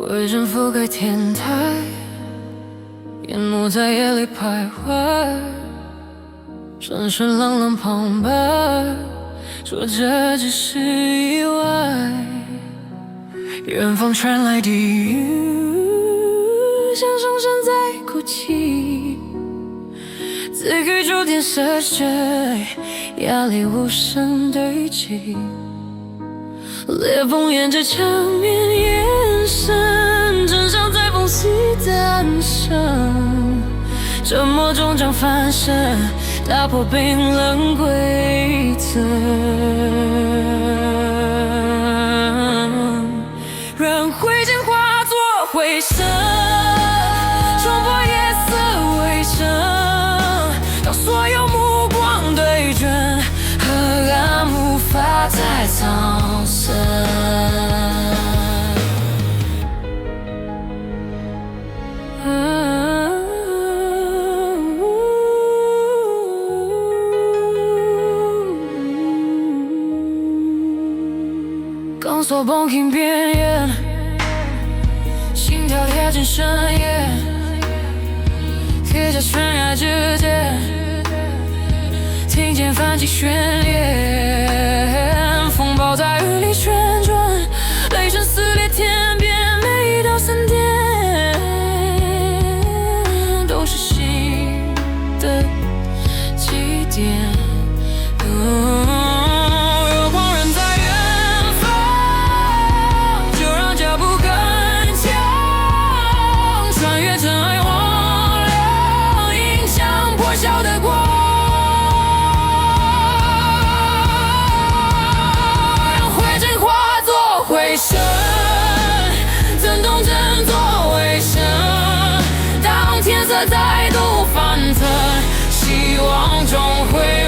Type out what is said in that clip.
灰尘覆盖天台，烟幕在夜里徘徊，城市冷冷旁白，说这只是意外。远方传来低语，像声声在哭泣，字句注定失去，压力无声堆积，裂缝沿着墙面延伸，真相在缝隙诞生，沉默终将翻身，打破冰冷规则，让灰烬化作回声，冲破夜色围城，当所有目光对准，黑暗无法再藏身。钢索绷紧边缘，心跳贴近深夜，贴在悬崖之间，听见泛起旋律，风暴在雨里旋转，雷声撕裂天边，每一道闪电都是新的起点。有狂人在远方，就让脚步更强，穿越尘埃荒凉，迎向破晓的光。回声，震动振作为声，当天色再度翻腾，希望终会